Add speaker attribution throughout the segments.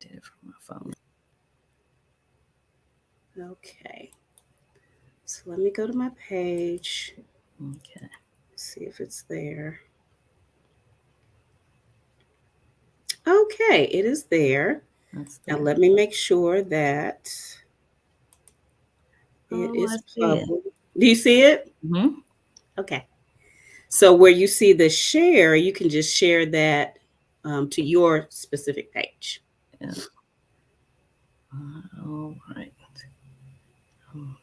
Speaker 1: Did it from my phone.
Speaker 2: Okay. So let me go to my page.
Speaker 1: Okay.
Speaker 2: See if it's there. Okay, it is there.
Speaker 1: That's
Speaker 2: Now
Speaker 1: there.
Speaker 2: let me make sure that it
Speaker 1: Oh, I
Speaker 2: is
Speaker 1: see it.
Speaker 2: public. Do you see it?
Speaker 1: Mm-hmm.
Speaker 2: Okay. So where you see the share, you can just share that to your specific page.
Speaker 1: Yeah. All right. Um,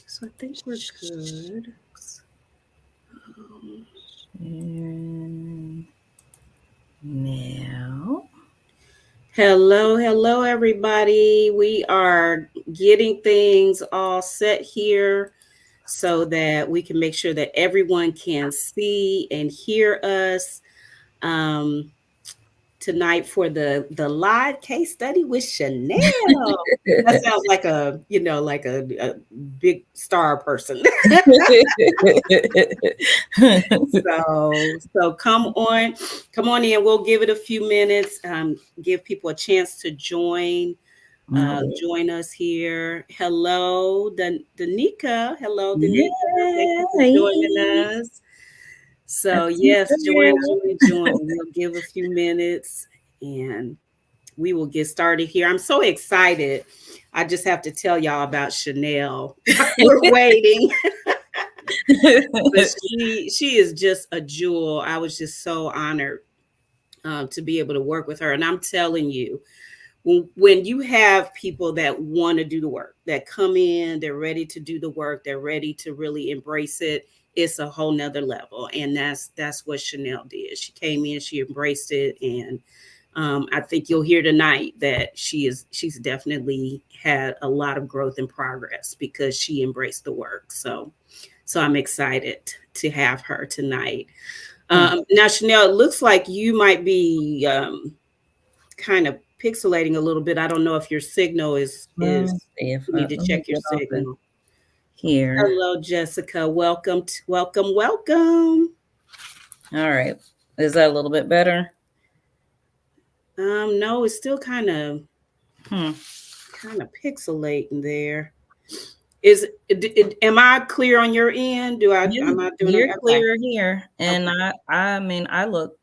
Speaker 2: So I think we're good.
Speaker 1: sharing now.
Speaker 2: Hello, hello, everybody. We are getting things all set here so that we can make sure that everyone can see and hear us. Um, Tonight for the live case study with Chanel. That sounds like a big star person. So come on in. We'll give it a few minutes. Give people a chance to join us here. Hello, Danica. Hello, Danica. Thank you for joining
Speaker 1: Yay!
Speaker 2: us. So
Speaker 1: That's
Speaker 2: yes, join,
Speaker 1: Chanel.
Speaker 2: join, join. We'll give a few minutes and we will get started here. I'm so excited. I just have to tell y'all about Chanel. We're waiting. But she is just a jewel. I was just so honored to be able to work with her. And I'm telling you, when you have people that want to do the work, that come in, they're ready to do the work, they're ready to really embrace it, it's a whole nother level. And that's what Chanel did. She came in, she embraced it, and I think you'll hear tonight that she's definitely had a lot of growth and progress because she embraced the work. So I'm excited to have her tonight. Now, Chanel, it looks like you might be kind of pixelating a little bit. I don't know if your signal
Speaker 1: Let
Speaker 2: is.
Speaker 1: me see if
Speaker 2: You need to
Speaker 1: let me
Speaker 2: check your
Speaker 1: get off of
Speaker 2: signal.
Speaker 1: here.
Speaker 2: Hello, Jessica. Welcome, welcome, welcome.
Speaker 1: All right. Is that a little bit better?
Speaker 2: No, it's still
Speaker 1: Hmm.
Speaker 2: kind of pixelating there. Am I clear on your end? Am I doing it?
Speaker 1: You're
Speaker 2: Okay,
Speaker 1: clear here, and
Speaker 2: okay.
Speaker 1: I mean, I look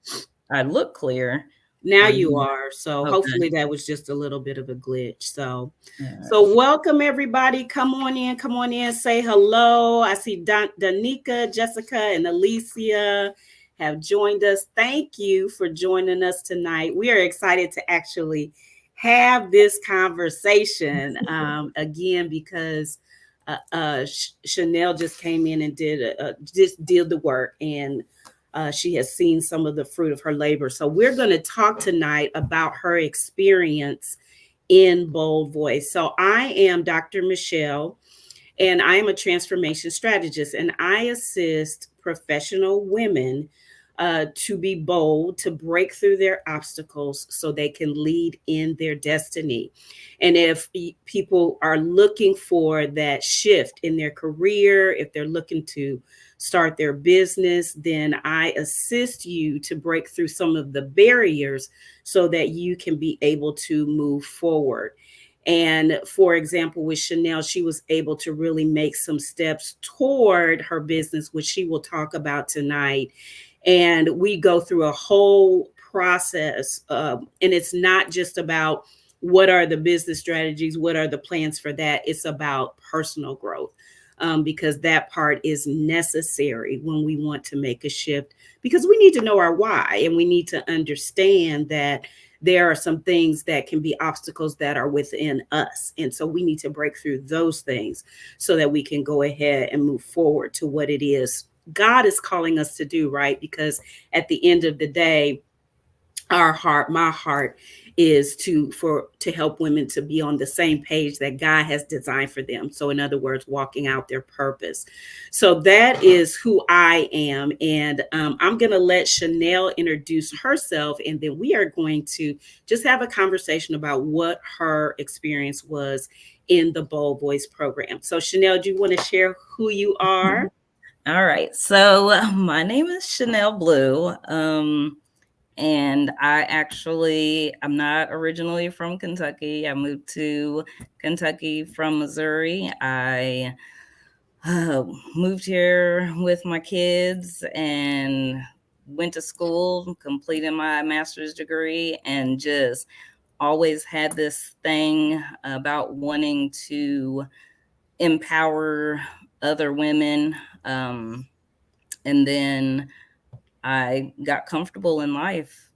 Speaker 1: clear.
Speaker 2: Now
Speaker 1: On
Speaker 2: you
Speaker 1: here.
Speaker 2: are. So
Speaker 1: Okay.
Speaker 2: hopefully that was just a little bit of a glitch. So
Speaker 1: All
Speaker 2: so
Speaker 1: right.
Speaker 2: welcome everybody. Come on in. Come on in. Say hello. I see Danica, Jessica, and Alicia have joined us. Thank you for joining us tonight. We are excited to actually have this conversation again because Chanel just came in and just did the work, and she has seen some of the fruit of her labor. So we're going to talk tonight about her experience in Bold Voice. So I am Dr. Michelle, and I am a transformation strategist, and I assist professional women to be bold, to break through their obstacles so they can lead in their destiny. And if people are looking for that shift in their career, if they're looking to start their business, then I assist you to break through some of the barriers so that you can be able to move forward. And for example, with Chanel, she was able to really make some steps toward her business, which she will talk about tonight. And we go through a whole process. And it's not just about what are the business strategies, what are the plans for that. It's about personal growth. Because that part is necessary when we want to make a shift, because we need to know our why, and we need to understand that there are some things that can be obstacles that are within us. And so we need to break through those things so that we can go ahead and move forward to what it is God is calling us to do, right? Because at the end of the day, my heart is to help women to be on the same page that God has designed for them. So in other words, walking out their purpose. So that is who I am. And I'm going to let Chanel introduce herself, and then we are going to just have a conversation about what her experience was in the Bold Voice program. So Chanel, do you want to share who you are?
Speaker 1: All right. So my name is Chanel Blue. And I'm not originally from Kentucky. I moved to Kentucky from Missouri. I moved here with my kids and went to school, completed my master's degree, and just always had this thing about wanting to empower other women. And then I got comfortable in life.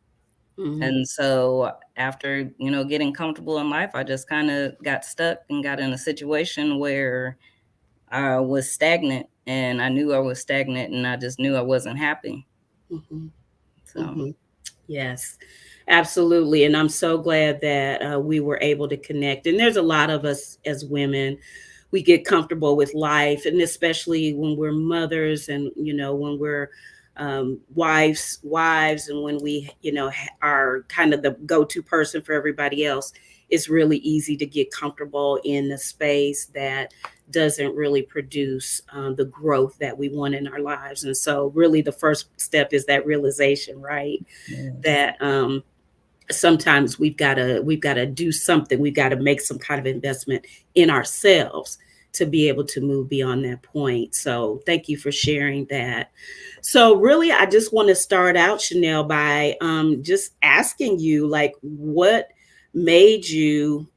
Speaker 2: Mhm.
Speaker 1: And so after, getting comfortable in life, I just kind of got stuck and got in a situation where I was stagnant, and I knew I was stagnant, and I just knew I wasn't happy.
Speaker 2: Mhm.
Speaker 1: So,
Speaker 2: Mhm. Yes, absolutely. And I'm so glad that we were able to connect. And there's a lot of us as women, we get comfortable with life, and especially when we're mothers, and when we're wives, and when we are kind of the go-to person for everybody else. It's really easy to get comfortable in the space that doesn't really produce the growth that we want in our lives. And so really the first step is that realization, right?
Speaker 1: yes.
Speaker 2: That sometimes we've got to do something. We've got to make some kind of investment in ourselves to be able to move beyond that point. So thank you for sharing that. So really, I just want to start out, Chanel, by just asking you, like, what made you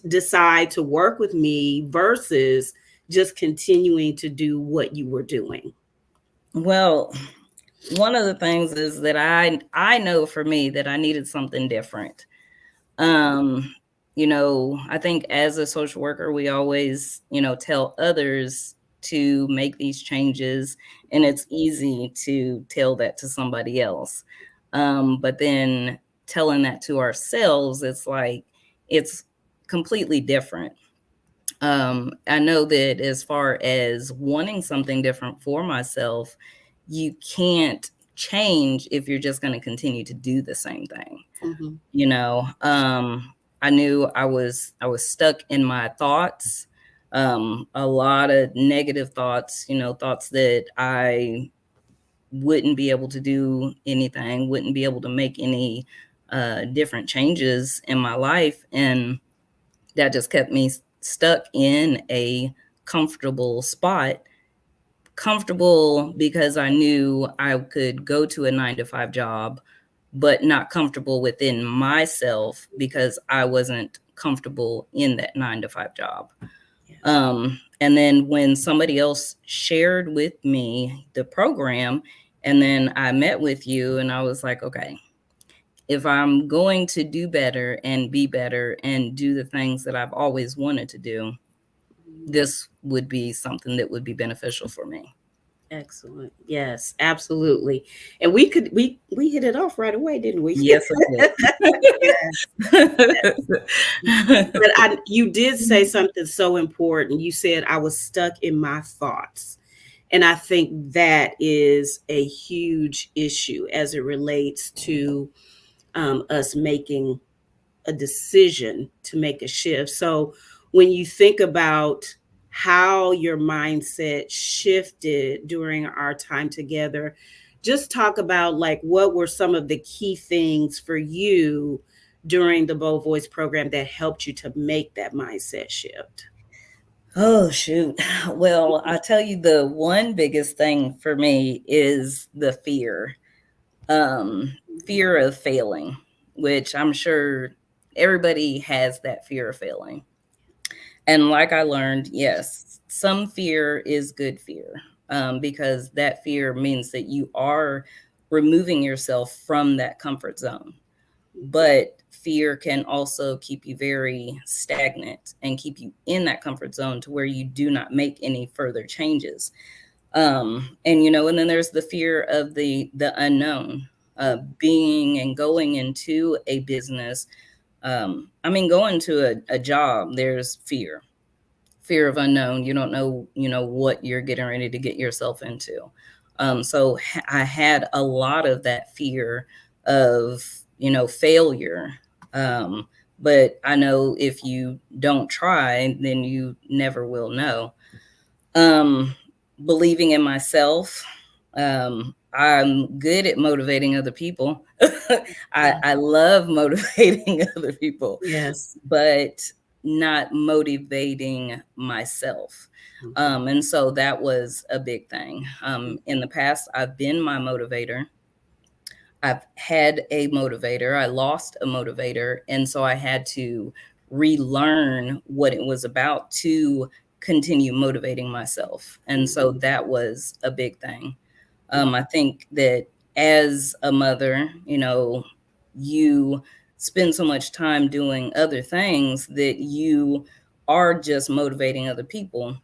Speaker 2: decide to work with me versus just continuing to do what you were doing?
Speaker 1: Well, one of the things is that I know for me that I needed something different. Um, I think as a social worker, we always, tell others to make these changes, and it's easy to tell that to somebody else. But then telling that to ourselves, it's like it's completely different. I know that as far as wanting something different for myself, you can't change if you're just going to continue to do the same thing.
Speaker 2: Mhm.
Speaker 1: You know, I knew I was stuck in my thoughts, a lot of negative thoughts, thoughts that I wouldn't be able to do anything, wouldn't be able to make any different changes in my life, and that just kept me stuck in a comfortable spot. Comfortable because I knew I could go to a 9 to 5 job, but not comfortable within myself because I wasn't comfortable in that 9 to 5 job.
Speaker 2: Yeah.
Speaker 1: And then when somebody else shared with me the program, and then I met with you, and I was like, okay, if I'm going to do better and be better and do the things that I've always wanted to do, this would be something that would be beneficial for me.
Speaker 2: Excellent. Yes, absolutely. And we hit it off right away, didn't we?
Speaker 1: Yes,
Speaker 2: But
Speaker 1: it
Speaker 2: you did say
Speaker 1: did.
Speaker 2: something so important. You said I was stuck in my thoughts. And I think that is a huge issue as it relates to us making a decision to make a shift. So when you think about how your mindset shifted during our time together, just talk about, like, what were some of the key things for you during the Bold Voice program that helped you to make that mindset shift?
Speaker 1: Oh, shoot. Well, I tell you, the one biggest thing for me is the fear. Fear of failing, which I'm sure everybody has that fear of failing. And like I learned, yes, some fear is good fear, because that fear means that you are removing yourself from that comfort zone. But fear can also keep you very stagnant and keep you in that comfort zone to where you do not make any further changes. And then there's the fear of the unknown, being and going into a business. Going to a job, there's fear of unknown. You don't know, what you're getting ready to get yourself into. So I had a lot of that fear of, failure. Um, but I know if you don't try, then you never will know. Um, Believing in myself. I'm good at motivating other people. I love motivating other people,
Speaker 2: Yes.
Speaker 1: but not motivating myself. And so that was a big thing. In the past, I've been my motivator. I've had a motivator. I lost a motivator. And so I had to relearn what it was about to continue motivating myself. And so that was a big thing. I think that as a mother, you spend so much time doing other things that you are just motivating other people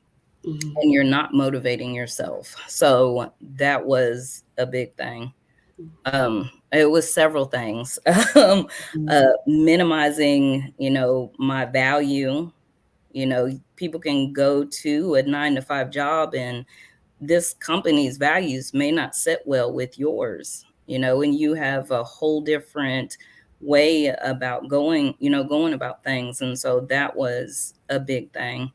Speaker 1: and you're not motivating yourself. So that was a big thing. It was several things. Minimizing, my value. People can go to a 9 to 5 job and this company's values may not sit well with yours, and you have a whole different way about going about things. And so that was a big thing.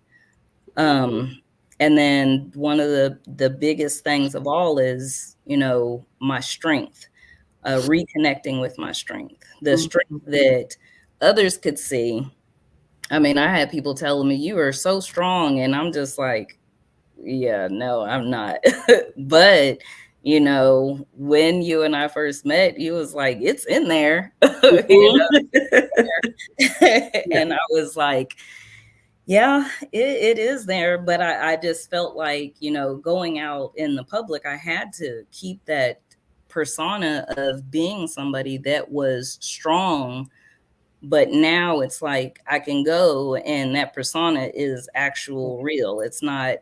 Speaker 1: And then one of the biggest things of all is, my strength, reconnecting with my strength, the strength that others could see. I mean, I had people telling me, you are so strong. And I'm just like, yeah, no, I'm not. But, when you and I first met, you was like, it's in there. And I was like, yeah, it is there. But I just felt like, going out in the public, I had to keep that persona of being somebody that was strong. But now it's like I can go and that persona is actual real. It's not,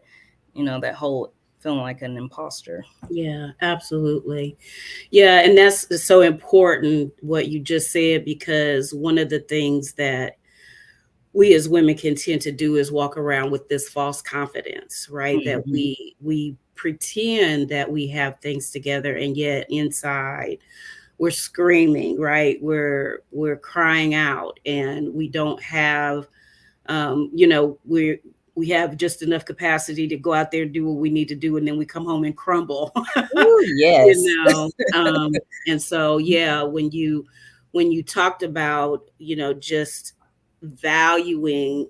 Speaker 1: that whole feeling like an imposter.
Speaker 2: Yeah, absolutely. Yeah, and that's so important what you just said, because one of the things that we as women can tend to do is walk around with this false confidence, right? That
Speaker 1: Mhm.
Speaker 2: we pretend that we have things together, and yet inside we're screaming, right? We're crying out, and we don't have we have just enough capacity to go out there and do what we need to do, and then we come home and crumble.
Speaker 1: Ooh,
Speaker 2: you
Speaker 1: yes.
Speaker 2: know and so yeah, when you talked about just valuing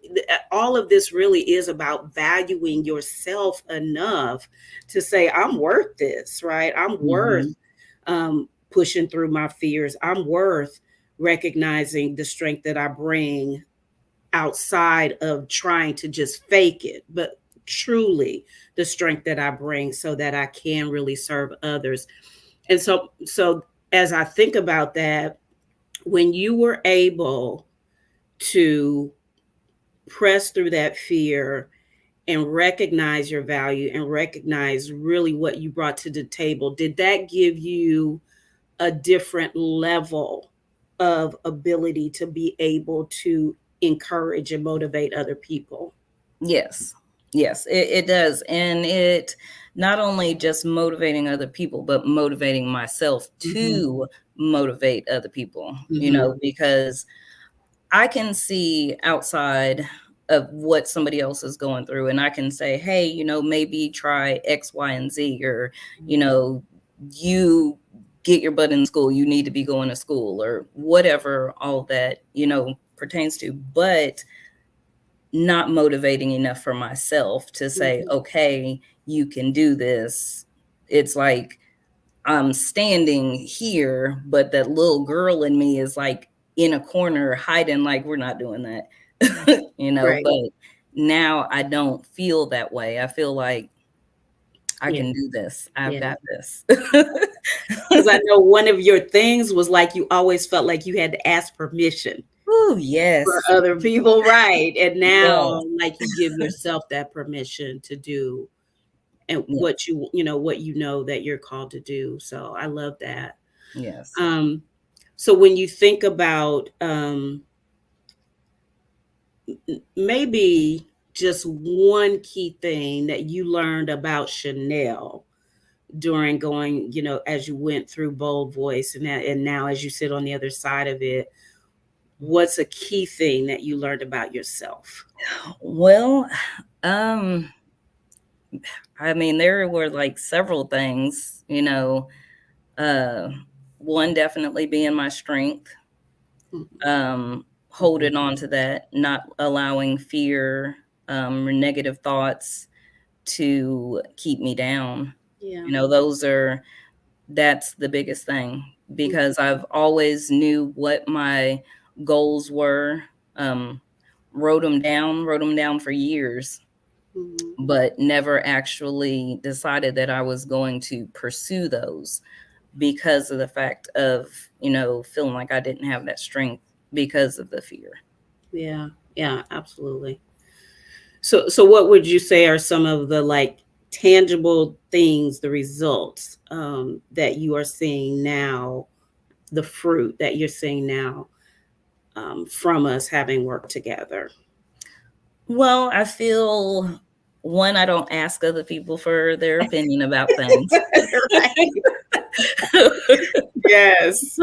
Speaker 2: all of this, really is about valuing yourself enough to say, I'm worth this, right? I'm worth
Speaker 1: Mhm.
Speaker 2: pushing through my fears. I'm worth recognizing the strength that I bring outside of trying to just fake it, but truly the strength that I bring so that I can really serve others. And so as I think about that, when you were able to press through that fear and recognize your value and recognize really what you brought to the table, did that give you a different level of ability to be able to encourage and motivate other people?
Speaker 1: Yes. Yes, it does. And it not only just motivating other people, but motivating myself
Speaker 2: Mhm,
Speaker 1: to motivate other people,
Speaker 2: mhm,
Speaker 1: because I can see outside of what somebody else is going through, and I can say, hey, maybe try X, Y, and Z, or, you get your butt in school, you need to be going to school, or whatever all that, pertains to. But not motivating enough for myself to say,
Speaker 2: mhm.
Speaker 1: okay, you can do this. It's like I'm standing here, but that little girl in me is like in a corner hiding, like, we're not doing that,
Speaker 2: Right.
Speaker 1: but now I don't feel that way. I feel like I
Speaker 2: Yeah,
Speaker 1: can do this. I've
Speaker 2: yeah.
Speaker 1: got this.
Speaker 2: Because I know one of your things was like you always felt like you had to ask permission
Speaker 1: Oh,
Speaker 2: for
Speaker 1: yes.
Speaker 2: other people, right? And now,
Speaker 1: Yes.
Speaker 2: like, you give yourself that permission to do and
Speaker 1: Yeah.
Speaker 2: what you know that you're called to do. So I love that.
Speaker 1: Yes.
Speaker 2: Um, so when you think about maybe just one key thing that you learned about Chanel during going, as you went through Bold Voice, and now as you sit on the other side of it, what's a key thing that you learned about yourself?
Speaker 1: Well, um, I mean, there were like several things. Uh, one definitely being my strength, holding on to that, not allowing fear, or negative thoughts to keep me down.
Speaker 2: Yeah.
Speaker 1: You know, that's the biggest thing, because I've always knew what my goals were, um, wrote them down for years,
Speaker 2: Mhm.
Speaker 1: but never actually decided that I was going to pursue those because of the fact of, feeling like I didn't have that strength because of the fear.
Speaker 2: Yeah. Yeah, absolutely. So what would you say are some of the like tangible things, the results that you are seeing now, the fruit that you're seeing now from us having worked together?
Speaker 1: Well, I feel, one, I don't ask other people for their opinion about things.
Speaker 2: Right. Yes.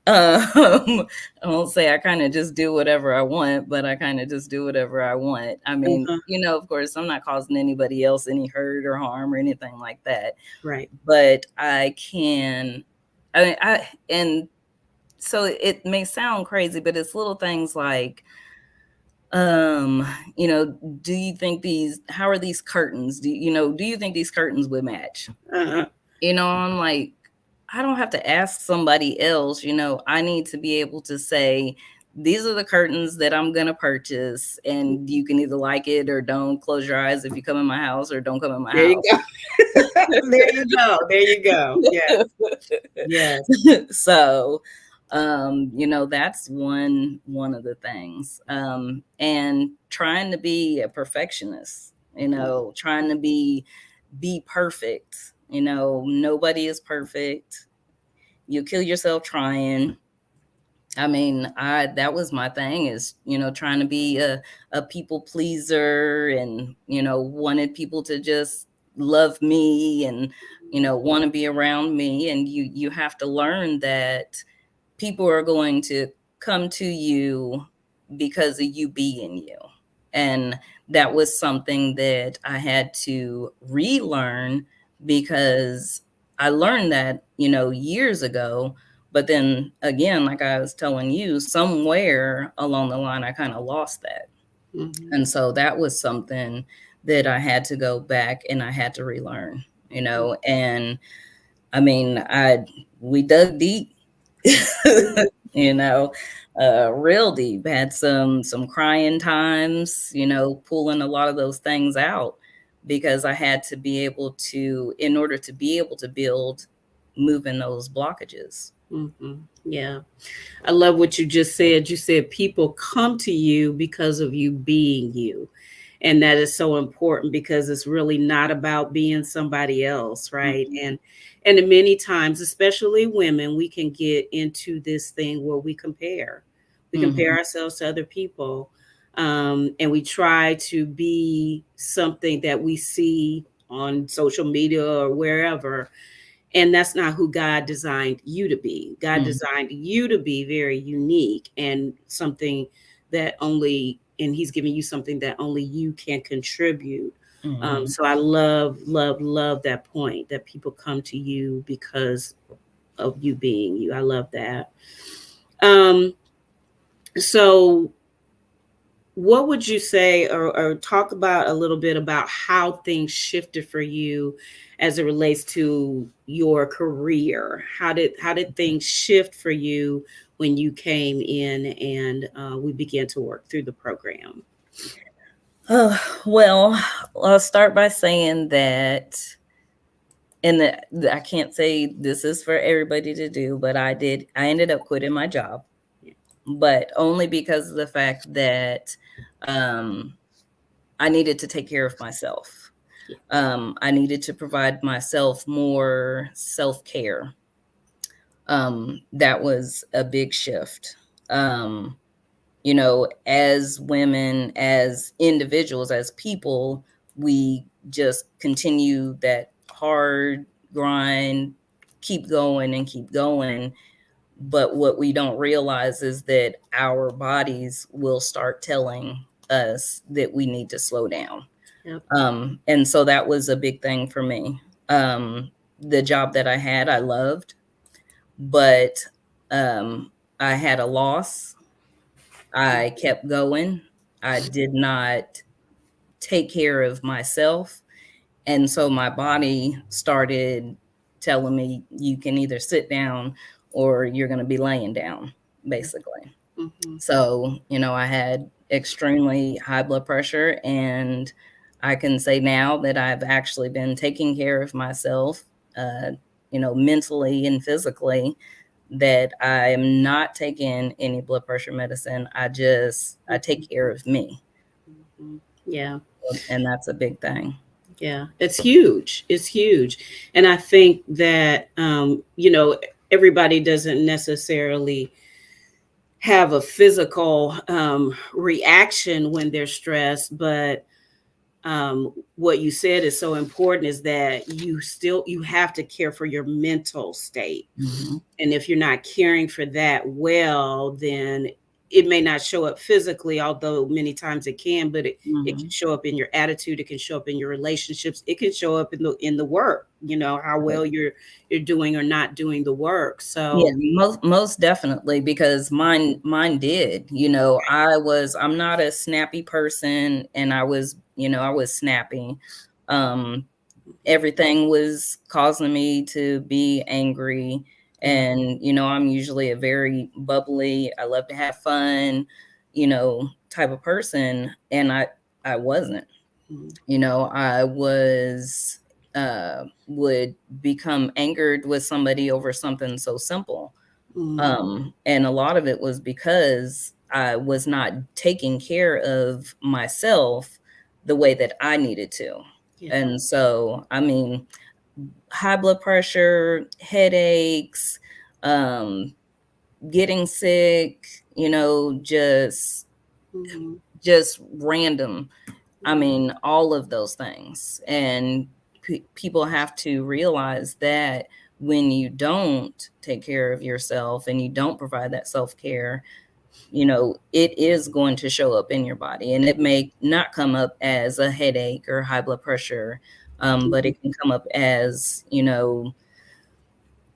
Speaker 1: I won't say I kind of just do whatever I want, but I kind of just do whatever I want. I mean,
Speaker 2: Uh-huh.
Speaker 1: of course, I'm not causing anybody else any hurt or harm or anything like that.
Speaker 2: Right.
Speaker 1: But I can, and so it may sound crazy, but it's little things like, um, do you think how are these curtains? Do you think these curtains would match?
Speaker 2: Uh-huh.
Speaker 1: I'm like, I don't have to ask somebody else. I need to be able to say, these are the curtains that I'm going to purchase, and you can either like it or don't. Close your eyes if you come in my house, or don't come in my
Speaker 2: There you
Speaker 1: house.
Speaker 2: go. There you go. There you go. Yes. Yes.
Speaker 1: So, that's one of the things. And trying to be a perfectionist, trying to be perfect. Nobody is perfect. You kill yourself trying. I mean, I that was my thing, is, trying to be a people pleaser, and, wanted people to just love me, and, want to be around me. And you have to learn that people are going to come to you because of you being you. And that was something that I had to relearn, because I learned that, years ago. But then again, like I was telling you, somewhere along the line, I kind of lost that.
Speaker 2: Mhm.
Speaker 1: And so that was something that I had to go back and I had to relearn, and I mean, we dug deep, you know, real deep. Had some crying times, pulling a lot of those things out, because I had to be able to, in order to be able to build, moving those blockages.
Speaker 2: Mhm. Yeah. I love what you just said. You said people come to you because of you being you. And that is so important, because it's really not about being somebody else, right?
Speaker 1: Mhm.
Speaker 2: And many times, especially women, we can get into this thing where we compare. We compare
Speaker 1: Mhm.
Speaker 2: ourselves to other people. And we try to be something that we see on social media or wherever, and that's not who God designed you to be. God
Speaker 1: Mhm.
Speaker 2: designed you to be very unique and something that only, and He's giving you something that only you can contribute.
Speaker 1: Mhm.
Speaker 2: So I love, love, love that point that people come to you because of you being you. I love that. Um, so what would you say, or talk about a little bit about how things shifted for you as it relates to your career? How did things shift for you when you came in and we began to work through the program?
Speaker 1: Oh, well, I'll start by saying that, and I can't say this is for everybody to do, but I ended up quitting my job,
Speaker 2: Yeah.
Speaker 1: but only because of the fact that, um, I needed to take care of myself.
Speaker 2: Yeah.
Speaker 1: I needed to provide myself more self-care. That was a big shift. Um, as women, as individuals, as people, we just continue that hard grind, keep going and keep going. But what we don't realize is that our bodies will start telling us that we need to slow down.
Speaker 2: Yep.
Speaker 1: And so that was a big thing for me. Um, the job that I had, I loved, but I had a loss. I kept going. I did not take care of myself. And so my body started telling me, you can either sit down or you're going to be laying down, basically.
Speaker 2: Mm-hmm.
Speaker 1: So, I had extremely high blood pressure, and I can say now that I've actually been taking care of myself, mentally and physically, that I am not taking any blood pressure medicine. I take care of me.
Speaker 2: Mm-hmm. Yeah.
Speaker 1: And that's a big thing.
Speaker 2: Yeah, it's huge. It's huge. And I think that, everybody doesn't necessarily have a physical reaction when they're stressed, but what you said is so important is that you have to care for your mental state.
Speaker 1: Mhm.
Speaker 2: And if you're not caring for that well, then it may not show up physically, although many times it can, but it can
Speaker 1: Mhm.
Speaker 2: show up in your attitude, it can show up in your relationships, it can show up in the work, how
Speaker 1: Right.
Speaker 2: well you're doing or not doing the work.
Speaker 1: Yeah,
Speaker 2: So
Speaker 1: most definitely, because mine did. I'm not a snappy person, and I was snappy. Um Everything was causing me to be angry,
Speaker 2: yeah.
Speaker 1: and I'm usually a very bubbly, I love to have fun, type of person, and I wasn't.
Speaker 2: Mhm.
Speaker 1: I would become angered with somebody over something so simple.
Speaker 2: Mhm.
Speaker 1: And a lot of it was because I was not taking care of myself the way that I needed to.
Speaker 2: Yeah.
Speaker 1: And so, high blood pressure, headaches, um, getting sick,
Speaker 2: Mhm.
Speaker 1: just random.
Speaker 2: Mhm.
Speaker 1: All of those things. And people have to realize that when you don't take care of yourself and you don't provide that self care, it is going to show up in your body. And it may not come up as a headache or high blood pressure, but
Speaker 2: Mhm.
Speaker 1: it can come up as,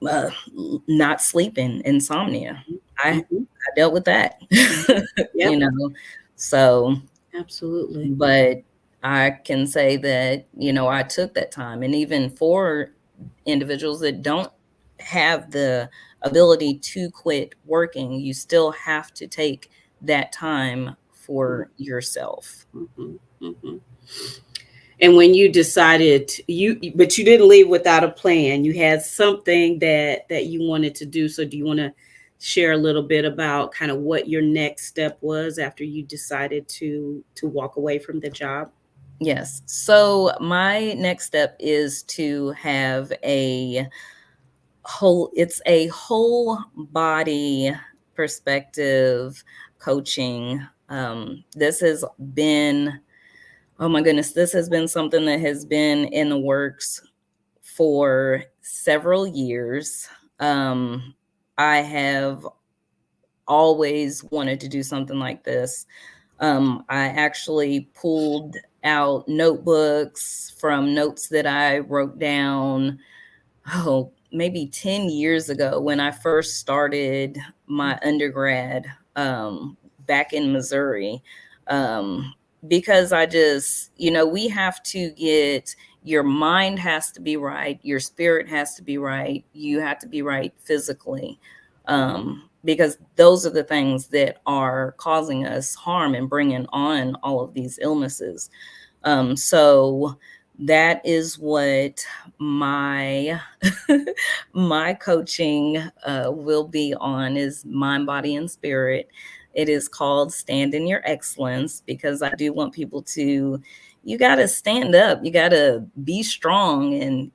Speaker 1: uh, not sleeping, insomnia. I,
Speaker 2: Mhm.
Speaker 1: I dealt with that,
Speaker 2: Yep.
Speaker 1: you know, so.
Speaker 2: Absolutely.
Speaker 1: But I can say that, I took that time. And even for individuals that don't have the ability to quit working, you still have to take that time for yourself.
Speaker 2: Mhm. Mhm. And when you decided but you didn't leave without a plan. You had something that you wanted to do. So do you want to share a little bit about kind of what your next step was after you decided to walk away from the job?
Speaker 1: Yes. So my next step is to have it's a whole body perspective coaching. This has been Oh my goodness, this has been something that has been in the works for several years. I have always wanted to do something like this. I actually pulled out notebooks from notes that I wrote down, maybe 10 years ago when I first started my undergrad, back in Missouri. Um, because we have to your mind has to be right, your spirit has to be right, you have to be right physically. Because those are the things that are causing us harm and bringing on all of these illnesses. So that is what my my coaching will be on, is mind, body, and spirit. It is called Stand in Your Excellence, because I do want people to, you got to stand up, you got to be strong, and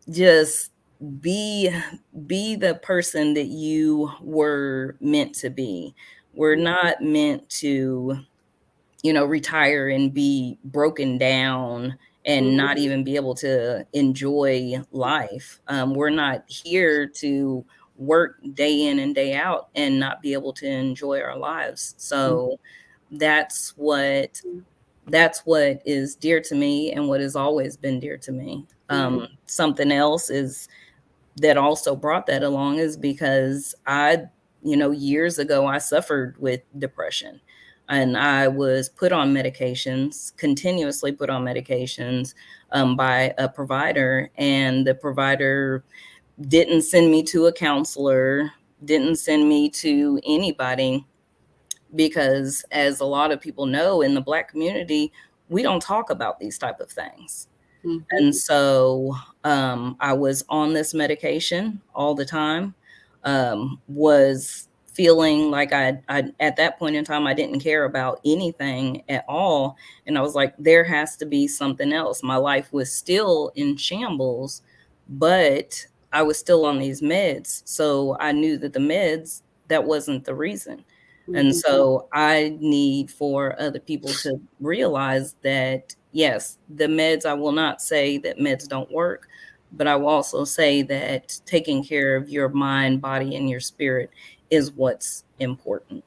Speaker 1: just be the person that you were meant to be. We're not meant to retire and be broken down and
Speaker 2: Mhm.
Speaker 1: not even be able to enjoy life. We're not here to work day in and day out and not be able to enjoy our lives. So that's what
Speaker 2: Mhm.
Speaker 1: that's what is dear to me and what has always been dear to me. Something else is that also brought that along is because years ago, I suffered with depression and I was put on medications, continuously put on medications by a provider. And the provider didn't send me to a counselor, didn't send me to anybody, because as a lot of people know, in the Black community, we don't talk about these type of things. And so I was on this medication all the time, was feeling like I at that point in time, I didn't care about anything at all. And I was like, there has to be something else. My life was still in shambles, but I was still on these meds. So I knew that the meds, that wasn't the reason. And so I need for other people to realize that, yes, the meds, I will not say that meds don't work, but I will also say that taking care of your mind, body, and your spirit is what's important.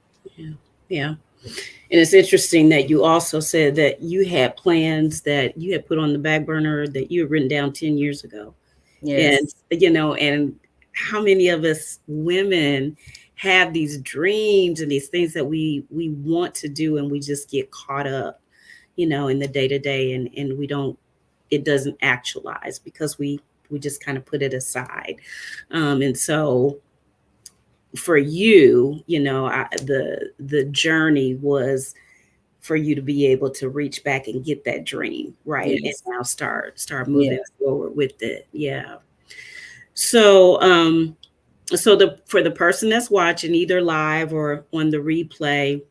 Speaker 2: Yeah. And it's interesting that you also said that you had plans that you had put on the back burner that you had written down 10 years ago.
Speaker 1: Yes.
Speaker 2: And how many of us women have these dreams and these things that we want to do, and we just get caught up, in the day to day, and it doesn't actualize because we just kind of put it aside. And so for you, the journey was for you to be able to reach back and get that dream right,
Speaker 1: Yes.
Speaker 2: and now start moving
Speaker 1: Yes.
Speaker 2: forward with it. Yeah. So for the person that's watching either live or on the replay,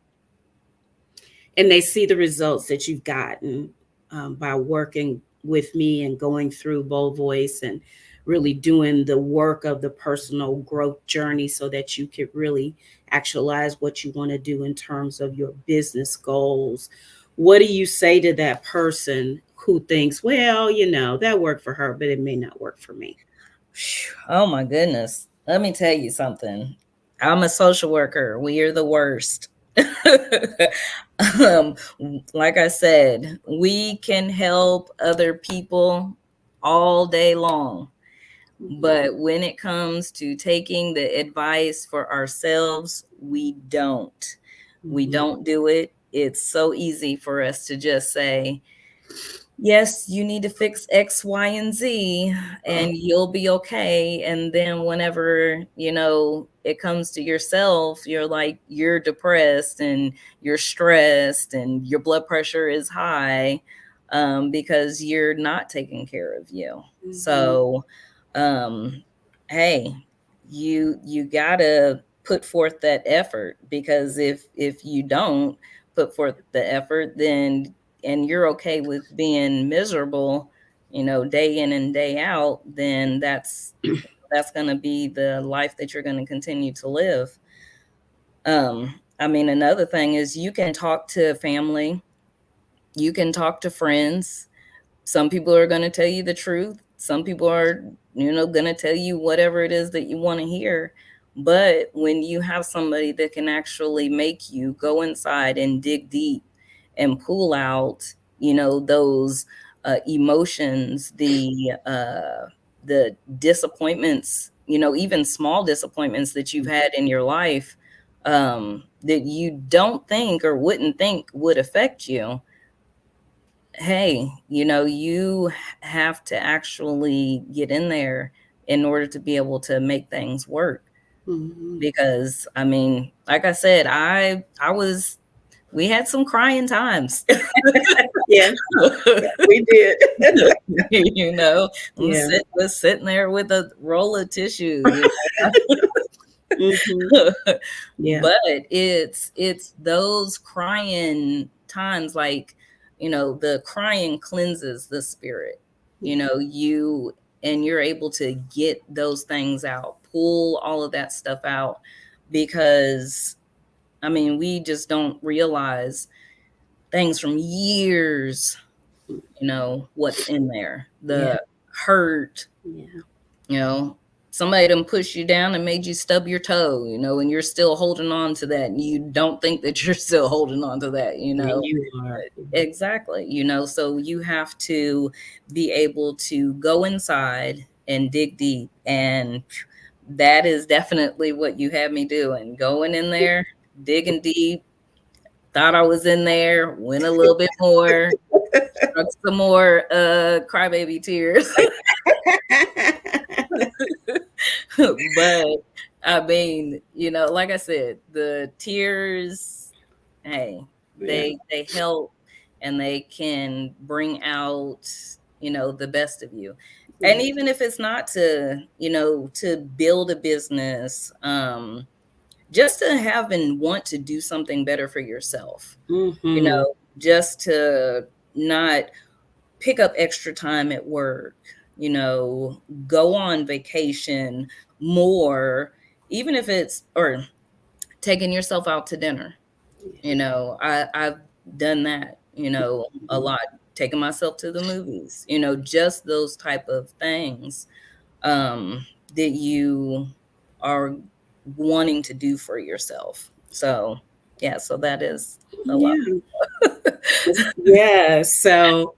Speaker 2: and they see the results that you've gotten by working with me and going through Bold Voice and really doing the work of the personal growth journey so that you could really actualize what you want to do in terms of your business goals. What do you say to that person who thinks, well, that worked for her, but it may not work for me?
Speaker 1: Oh my goodness. Let me tell you something. I'm a social worker. We are the worst. um, like I said, we can help other people all day long. But when it comes to taking the advice for ourselves, we don't. We don't do it. It's so easy for us to just say, yes, you need to fix X, Y, and Z, and you'll be okay. And then whenever, it comes to yourself, you're depressed and you're stressed and your blood pressure is high, because you're not taking care of you. So, hey, you gotta put forth that effort, because if you don't put forth the effort, then and you're okay with being miserable, day in and day out, then that's going to be the life that you're going to continue to live. I mean, another thing is you can talk to family, you can talk to friends. Some people are going to tell you the truth. Some people are, going to tell you whatever it is that you want to hear. But when you have somebody that can actually make you go inside and dig deep and pull out, those emotions, the disappointments, even small disappointments that you've had in your life, that you don't think or wouldn't think would affect you. Hey, you have to actually get in there in order to be able to make things work. Because I mean, like I said, we had some crying times.
Speaker 2: Yeah, we did. Yeah.
Speaker 1: Was sitting there with a roll of tissue.
Speaker 2: Yeah.
Speaker 1: But it's those crying times, like, the crying cleanses the spirit. You're able to get those things out, pull all of that stuff out, because I mean, we just don't realize things from years, what's in there, the hurt, somebody done pushed you down and made you stub your toe, and you're still holding on to that, and you don't think that you're still holding on to that,
Speaker 2: And you are.
Speaker 1: Exactly. So you have to be able to go inside and dig deep. And that is definitely what you had me doing, going in there, digging deep. Thought I was in there, went a little bit more, struck some more crybaby tears. But I mean, like I said, the tears, hey, they help, and they can bring out, the best of you. And even if it's not to, to build a business, just to have and want to do something better for yourself, just to not pick up extra time at work, go on vacation more, even if it's, or taking yourself out to dinner. I've done that, a lot, taking myself to the movies, just those type of things that you are wanting to do for yourself. So that is a lot.
Speaker 2: Yeah. So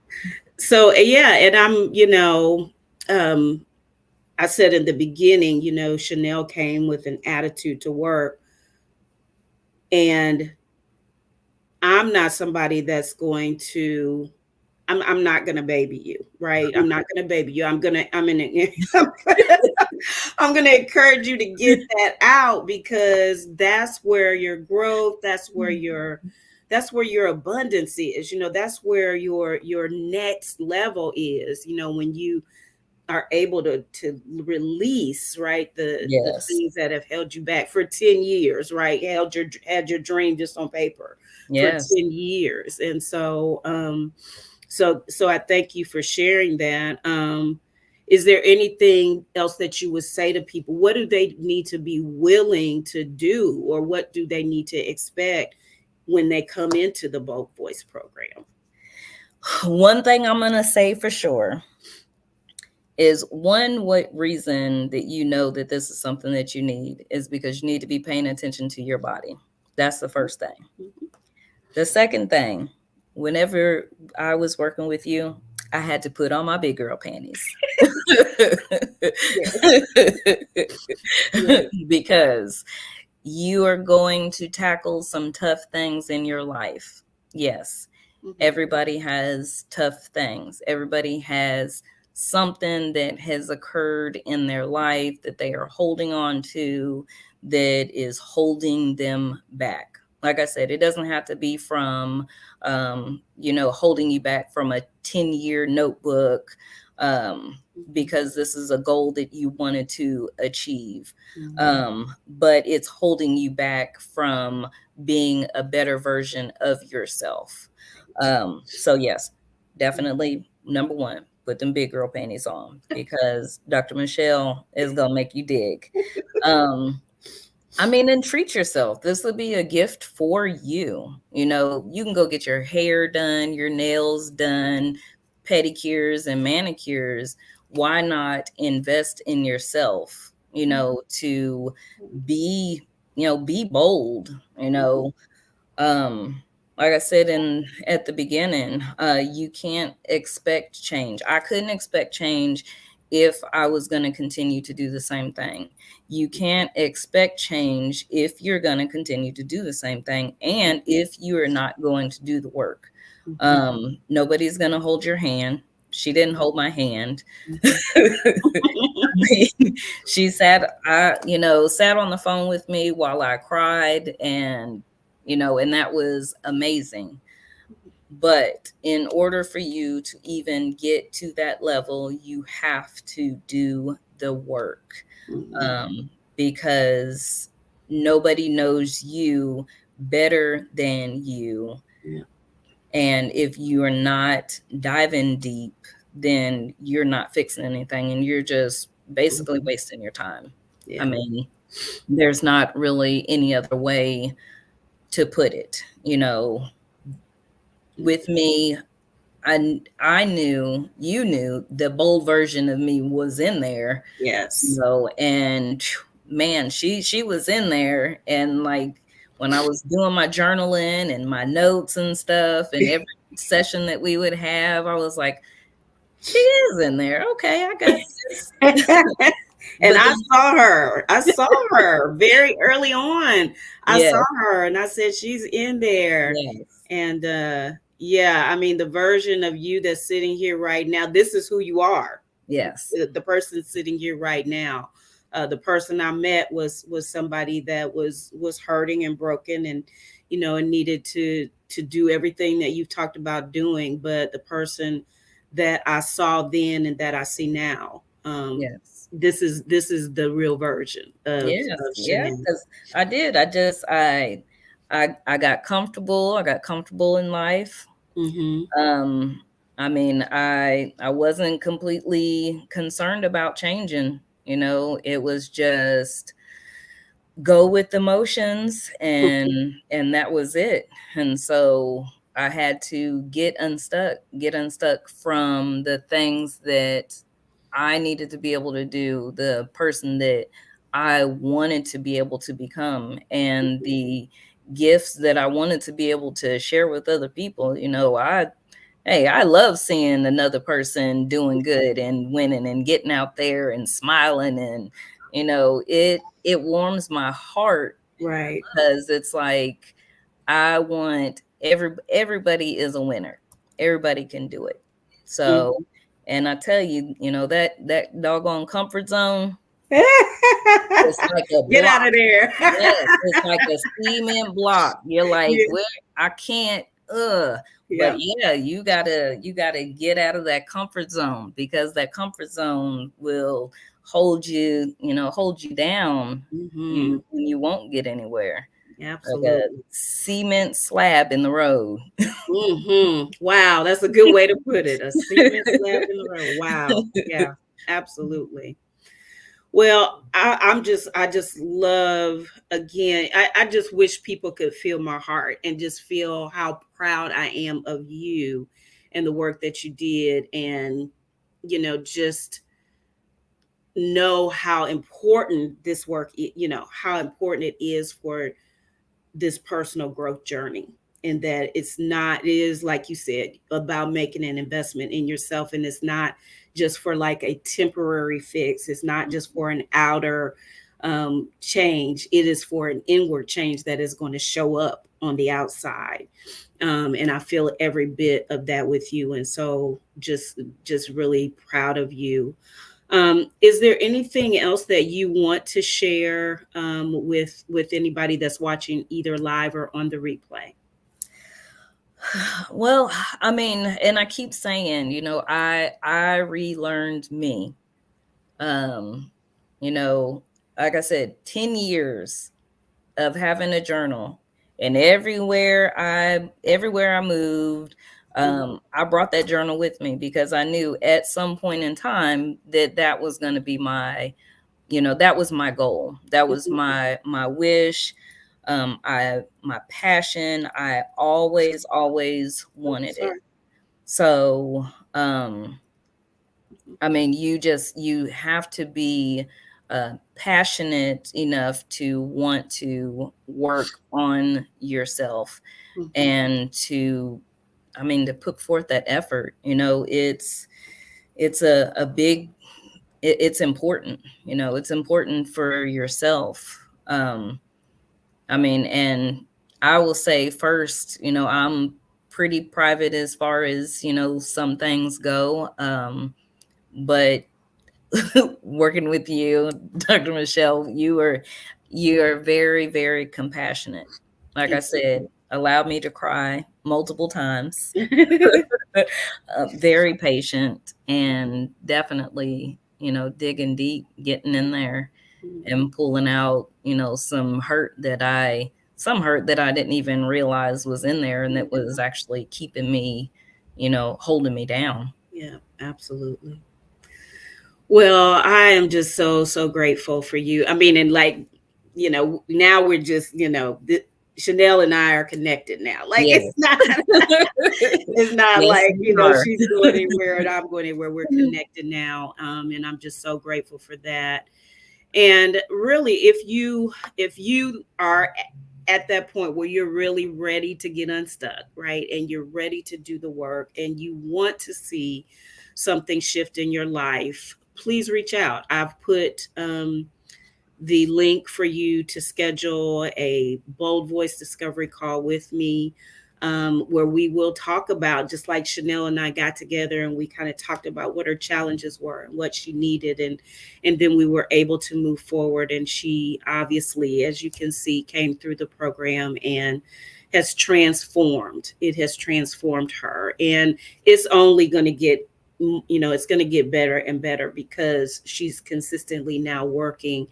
Speaker 2: yeah, and I said in the beginning, Chanel came with an attitude to work, and I'm not somebody that's going to, I'm not going to baby you, right? I'm not going to baby you. I'm going to encourage you to get that out, because that's where your growth, that's where your abundance is. That's where your next level is. When you are able to release, right, the things that have held you back for 10 years, right? Had your dream just on paper for 10 years. And so so I thank you for sharing that. Is there anything else that you would say to people? What do they need to be willing to do, or what do they need to expect when they come into the Bold Voice program?
Speaker 1: One thing I'm going to say for sure is, what reason that that this is something that you need is because you need to be paying attention to your body. That's the first thing. The second thing, whenever I was working with you, I had to put on my big girl panties. Because you are going to tackle some tough things in your life. Yes. Everybody has tough things. Everybody has something that has occurred in their life that they are holding on to, that is holding them back. Like I said, it doesn't have to be from, holding you back from a 10-year notebook, because this is a goal that you wanted to achieve. But it's holding you back from being a better version of yourself. So yes, definitely, number one, put them big girl panties on, because Dr. Michelle is going to make you dig. And treat yourself. This will be a gift for you. You can go get your hair done, your nails done, pedicures and manicures. Why not invest in yourself, to be, be bold, like I said at the beginning, you can't expect change. I couldn't expect change if I was going to continue to do the same thing. You can't expect change if you're going to continue to do the same thing, and if you are not going to do the work. Nobody's going to hold your hand. She didn't hold my hand. She sat on the phone with me while I cried, and that was amazing. But in order for you to even get to that level, you have to do the work, because nobody knows you better than you.
Speaker 2: Yeah.
Speaker 1: And if you are not diving deep, then you're not fixing anything, and you're just basically wasting your time. Yeah. There's not really any other way to put it. With me, I knew, you knew the bold version of me was in there,
Speaker 2: Yes.
Speaker 1: and man, she was in there, and like when I was doing my journaling and my notes and stuff, and every session that we would have, I was like, she is in there. Okay, I got this.
Speaker 2: And
Speaker 1: But
Speaker 2: I
Speaker 1: then,
Speaker 2: saw her. I saw her very early on. I
Speaker 1: yeah,
Speaker 2: saw her and I said, she's in there.
Speaker 1: yes,
Speaker 2: And yeah, I mean, the version of you that's sitting here right now, this is who you are.
Speaker 1: yes,
Speaker 2: The person sitting here right now. The person I met was somebody that was hurting and broken, and and needed to do everything that you've talked about doing. But the person that I saw then and that I see now,
Speaker 1: yes.
Speaker 2: this is the real version
Speaker 1: Yes,
Speaker 2: of
Speaker 1: yeah,
Speaker 2: Shanae.
Speaker 1: because I did. I got comfortable. I got comfortable in life.
Speaker 2: Mm-hmm.
Speaker 1: Um, I mean, I wasn't completely concerned about changing. It was just go with the motions, and that was it. And so I had to get unstuck from the things that I needed to be able to do, the person that I wanted to be able to become, and the gifts that I wanted to be able to share with other people. I love seeing another person doing good and winning and getting out there and smiling, and it warms my heart,
Speaker 2: Right.
Speaker 1: because it's like I want everybody is a winner. Everybody can do it. So,
Speaker 2: Mhm.
Speaker 1: and I tell you, that doggone comfort zone, it's like a
Speaker 2: Get
Speaker 1: block.
Speaker 2: out of there.
Speaker 1: Yes, it's like a cement block. You're like,
Speaker 2: Yeah.
Speaker 1: where I can't, but
Speaker 2: Yeah.
Speaker 1: yeah, you gotta get out of that comfort zone, because that comfort zone will hold you down.
Speaker 2: Hmm.
Speaker 1: You won't get anywhere. Like a
Speaker 2: Absolutely.
Speaker 1: cement slab in the road.
Speaker 2: Wow, that's a good way to put it. A cement slab in the road. Wow. Yeah, absolutely. Well, I just love, again, I just wish people could feel my heart and just feel how proud I am of you and the work that you did, and just know how important this work how important it is for this personal growth journey, and that it is, like you said, about making an investment in yourself, and it's not just for like a temporary fix. It's not just for an outer change. It is for an inward change that is going to show up on the outside. And I feel every bit of that with you, and so just really proud of you. Is there anything else that you want to share with anybody that's watching either live or on the replay?
Speaker 1: Well, I mean, and I keep saying, I relearned me. Um, you know, like I said, 10 years of having a journal, and everywhere I moved,
Speaker 2: Mhm.
Speaker 1: I brought that journal with me, because I knew at some point in time that was going to be that was my goal. That was
Speaker 2: Mhm.
Speaker 1: my wish. My passion. I always
Speaker 2: Oh,
Speaker 1: wanted it.
Speaker 2: sorry.
Speaker 1: So, I mean, you have to be passionate enough to want to work on yourself,
Speaker 2: Mhm.
Speaker 1: and to put forth that effort. It's a big, it's important. It's important for yourself. And I will say first, I'm pretty private as far as some things go. But working with you, Dr. Michelle, you are very, very compassionate. Like I
Speaker 2: Thank
Speaker 1: said, allowed me to cry multiple times.
Speaker 2: you.
Speaker 1: Very patient, and definitely, digging deep, getting in there and pulling out, some hurt that I didn't even realize was in there, and that was actually keeping me, holding me down.
Speaker 2: Yeah, absolutely. Well, I am just so, so grateful for you. I mean, and like, now we're just, Chanel and I are connected now. Like
Speaker 1: Yes.
Speaker 2: it's not it's not
Speaker 1: Yes,
Speaker 2: like,
Speaker 1: we
Speaker 2: you know,
Speaker 1: are.
Speaker 2: she's going anywhere and I'm going anywhere. We're connected now. And I'm just so grateful for that. And really, if you are at that point where you're really ready to get unstuck, right? And you're ready to do the work and you want to see something shift in your life, please reach out. I've put the link for you to schedule a Bold Voice Discovery call with me, where we will talk about, just like Chanel and I got together and we kind of talked about what her challenges were and what she needed. And then we were able to move forward. And she obviously, as you can see, came through the program and has transformed. It has transformed her. And it's only going to get, it's going to get better and better because she's consistently now working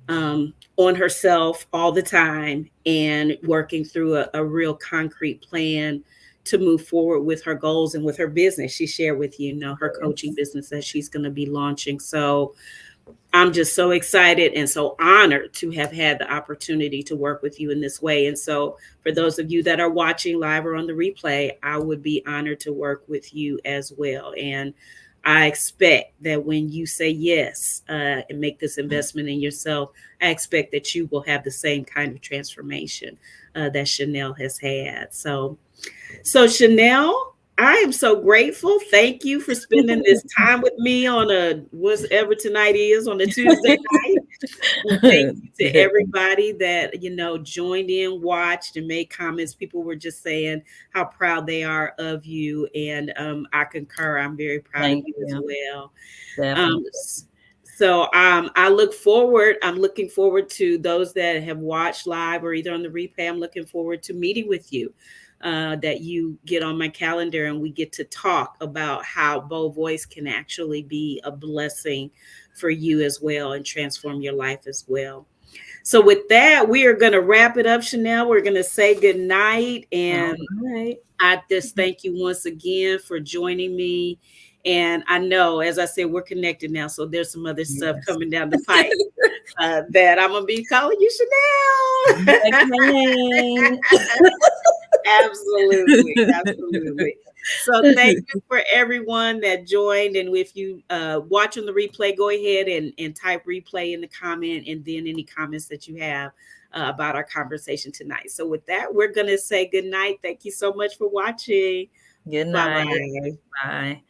Speaker 2: on herself all the time and working through a real concrete plan to move forward with her goals and with her business. She shared with you, her coaching business that she's going to be launching. So I'm just so excited and so honored to have had the opportunity to work with you in this way. And so for those of you that are watching live or on the replay, I would be honored to work with you as well. And I expect that when you say yes and make this investment in yourself, I expect that you will have the same kind of transformation that Chanel has had. So Chanel, I am so grateful. Thank you for spending this time with me on whatever tonight is on a Tuesday night. And thank you to everybody that, joined in, watched, and made comments. People were just saying how proud they are of you. And I concur. I'm very proud of you as well. I look forward. I'm looking forward to those that have watched live or either on the replay. I'm looking forward to meeting with you. That you get on my calendar and we get to talk about how Bold Voice can actually be a blessing for you as well and transform your life as well. So with that, we are going to wrap it up, Chanel. We're going to say good night. And I just thank you once again for joining me. And I know, as I said, we're connected now. So there's some other stuff coming down the pipe that I'm going to be calling you Chanel. Absolutely. So thank you for everyone that joined. And if you watch on the replay, go ahead and type replay in the comment and then any comments that you have about our conversation tonight. So with that, we're going to say good night. Thank you so much for watching.
Speaker 1: Good night. Bye.